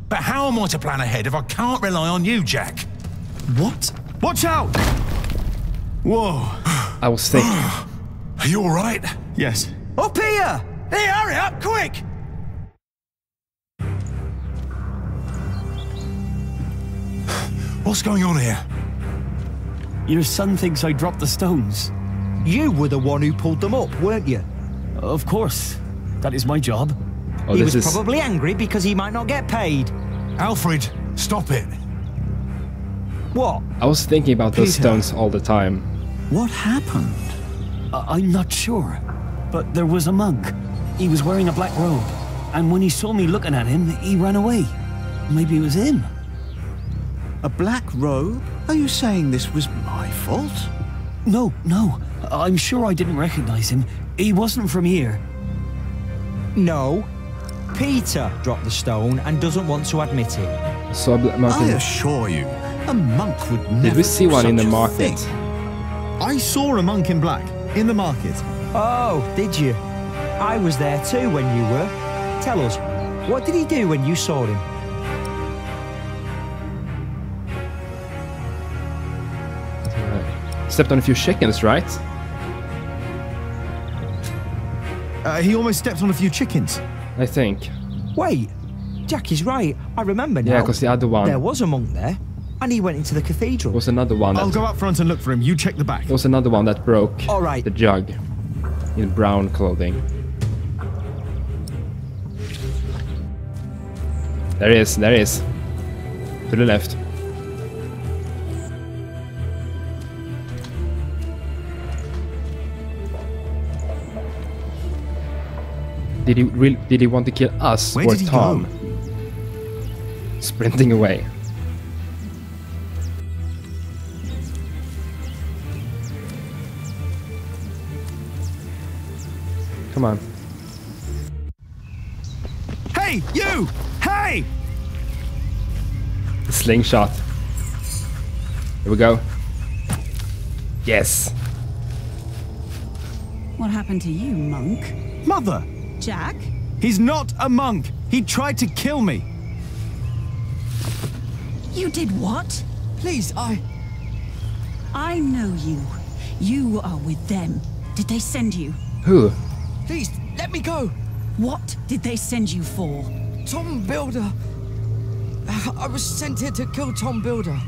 But how am I to plan ahead if I can't rely on you, Jack? What? Watch out! Whoa. I was thinking. Are you all right? Yes. Up here! Hey, hurry up, quick! What's going on here? Your son thinks I dropped the stones. You were the one who pulled them up, weren't you? Of course. That is my job. Oh, he was probably angry because he might not get paid. Alfred, stop it. What? I was thinking about those stones all the time. What happened? I'm not sure. But there was a monk. He was wearing a black robe. And when he saw me looking at him, he ran away. Maybe it was him. A black robe? Are you saying this was my fault? No. I'm sure I didn't recognize him. He wasn't from here. No. Peter dropped the stone and doesn't want to admit it. So I assure you, a monk would never. Did we see do one in such the a market? thing. I saw a monk in black in the market. Oh, did you? I was there too when you were. Tell us, what did he do when you saw him? Stepped on a few chickens, right? He almost stepped on a few chickens. I think. Wait, Jack is right. I remember now. Yeah, because the other one. There was a monk there, and he went into the cathedral. There was another one. I'll go up front and look for him. You check the back. There was another one that broke All right. the jug in brown clothing. There he is. To the left. Did he want to kill us Where or did he Tom? go? Sprinting away. Come on. Hey, you! Hey! Slingshot. Here we go. Yes. What happened to you, monk? Mother! Jack? He's not a monk. He tried to kill me. You did what? Please, I know you. You are with them. Did they send you? Who? please, let me go. What did they send you for? Tom Builder. I was sent here to kill Tom Builder.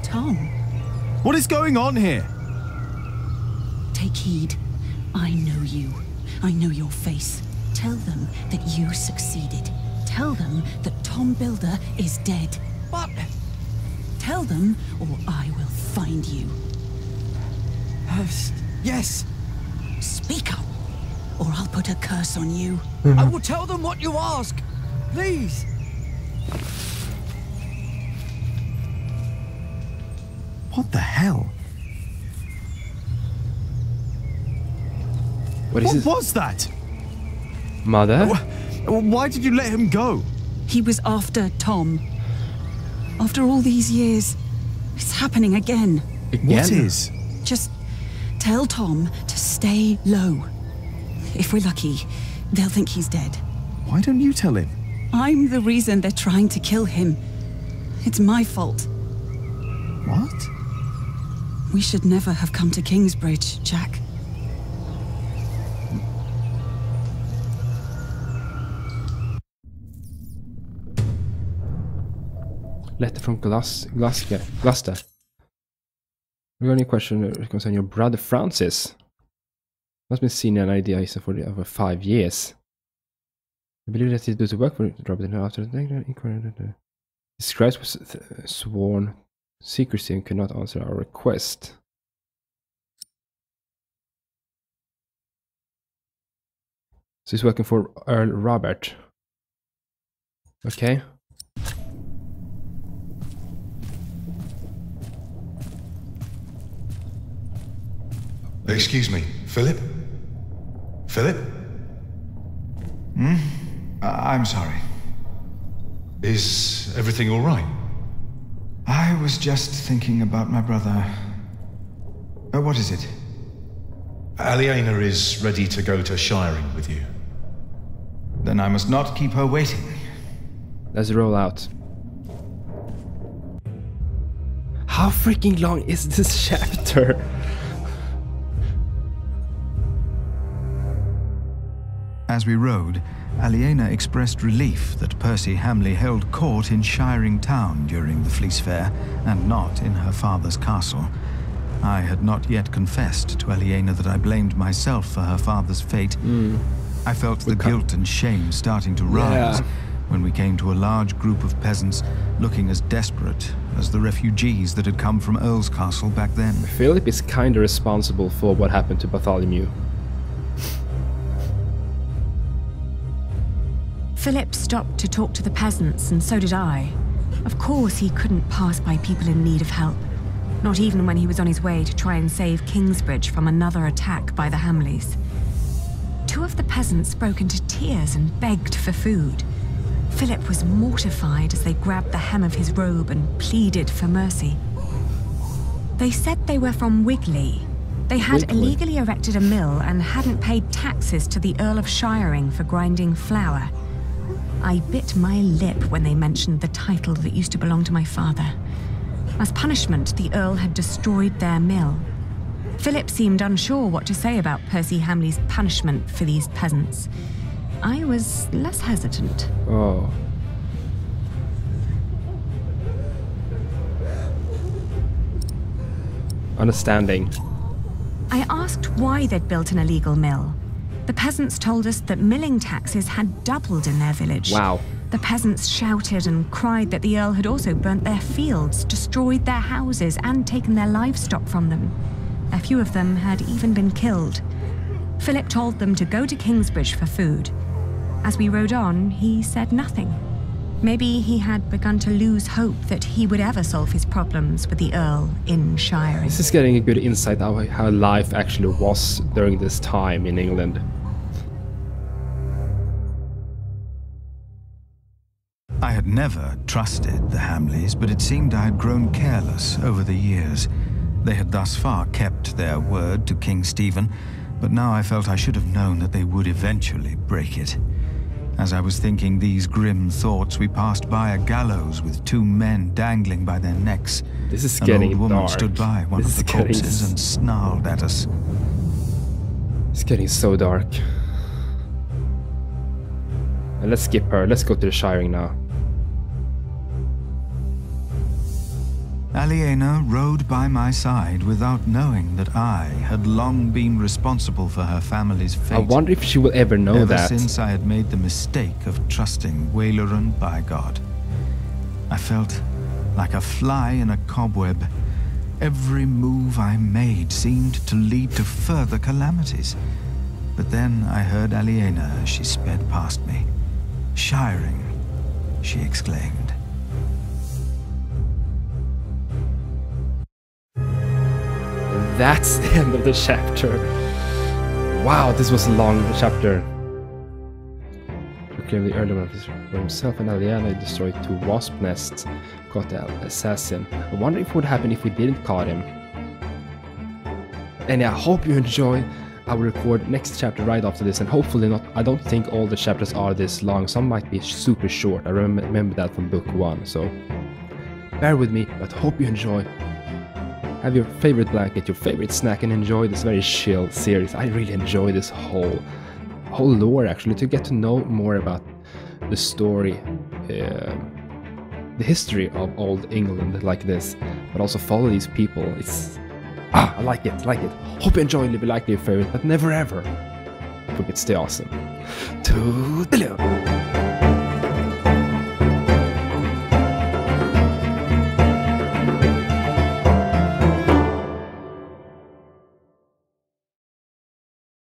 Tom? What is going on here? Take heed. I know you. I know your face. Tell them that you succeeded. Tell them that Tom Builder is dead. What? Tell them, or I will find you. Yes. Speak up, or I'll put a curse on you. I will tell them what you ask. Please. What the hell? What was that? Mother? Why did you let him go? He was after Tom. After all these years, it's happening again. What is? Just tell Tom to stay low. If we're lucky, they'll think he's dead. Why don't you tell him? I'm the reason they're trying to kill him. It's my fault. What? We should never have come to Kingsbridge, Jack. Letter from Gloucester. Regarding a question concerning your brother Francis. Must be seen an idea for over 5 years. I believe that he does the work for Robert after the scribe was sworn secrecy and could not answer our request. So he's working for Earl Robert. Okay. Excuse me, Philip? Philip? I'm sorry. Is everything all right? I was just thinking about my brother. What is it? Aliena is ready to go to Shiring with you. Then I must not keep her waiting. Let's roll out. How freaking long is this chapter? As we rode, Aliena expressed relief that Percy Hamley held court in Shiring Town during the Fleece Fair, and not in her father's castle. I had not yet confessed to Aliena that I blamed myself for her father's fate. I felt the guilt and shame starting to rise when we came to a large group of peasants looking as desperate as the refugees that had come from Earl's castle back then. Philip is kinda responsible for what happened to Bartholomew. Philip stopped to talk to the peasants, and so did I. Of course, he couldn't pass by people in need of help. Not even when he was on his way to try and save Kingsbridge from another attack by the Hamleys. Two of the peasants broke into tears and begged for food. Philip was mortified as they grabbed the hem of his robe and pleaded for mercy. They said they were from Wigley. They had illegally erected a mill and hadn't paid taxes to the Earl of Shiring for grinding flour. I bit my lip when they mentioned the title that used to belong to my father. As punishment, the Earl had destroyed their mill. Philip seemed unsure what to say about Percy Hamley's punishment for these peasants. I was less hesitant. Oh. Understanding. I asked why they'd built an illegal mill. The peasants told us that milling taxes had doubled in their village. Wow. The peasants shouted and cried that the Earl had also burnt their fields, destroyed their houses, and taken their livestock from them. A few of them had even been killed. Philip told them to go to Kingsbridge for food. As we rode on, he said nothing. Maybe he had begun to lose hope that he would ever solve his problems with the Earl in Shiring. This is getting a good insight of how life actually was during this time in England. I had never trusted the Hamleys, but it seemed I had grown careless over the years. They had thus far kept their word to King Stephen, but now I felt I should have known that they would eventually break it. As I was thinking these grim thoughts, we passed by a gallows with two men dangling by their necks. This is An getting old woman dark. stood by one of the corpses and snarled at us. It's getting so dark. And let's skip her. Let's go to the Shiring now. Aliena rode by my side without knowing that I had long been responsible for her family's fate. I wonder if she will ever know that. Ever since I had made the mistake of trusting Waileran by God. I felt like a fly in a cobweb. Every move I made seemed to lead to further calamities. But then I heard Aliena as she sped past me. "Shiring," she exclaimed. That's the end of the chapter. Wow, this was a long chapter. Proclaimed the early one for himself, and Aliena destroyed 2 wasp nests. Caught the assassin. I wonder if what would happen if we didn't caught him. And I hope you enjoyed. I will record next chapter right after this, and hopefully not. I don't think all the chapters are this long. Some might be super short. I remember that from book 1, so bear with me, but hope you enjoy. Have your favorite blanket, your favorite snack, and enjoy this very chill series. I really enjoy this whole lore, actually, to get to know more about the story, the history of old England like this, but also follow these people. I like it. Hope you enjoy. Leave a like, leave a favorite, but never ever forget to stay awesome. Toodeloo!